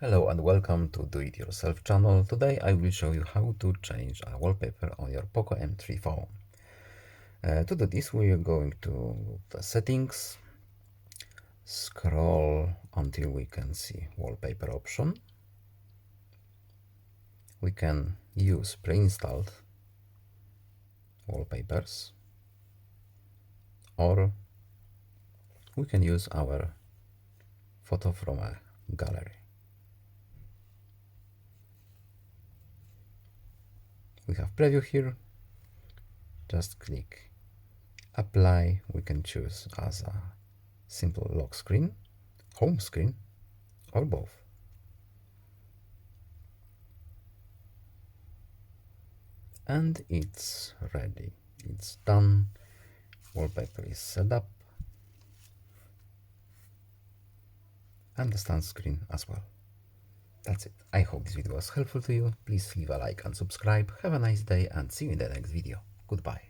Hello and welcome to Do It Yourself channel. Today I will show you how to change a wallpaper on your POCO M3 phone. To do this we are going to the settings, scroll until we can see wallpaper option. We can use pre-installed wallpapers or we can use our photo from a gallery. We have preview here. Just click apply. We can choose as a simple lock screen, home screen, or both. And it's ready. It's done. Wallpaper is set up. And the stand screen as well. That's it. I hope this video was helpful to you. Please leave a like and subscribe. Have a nice day and see you in the next video. Goodbye.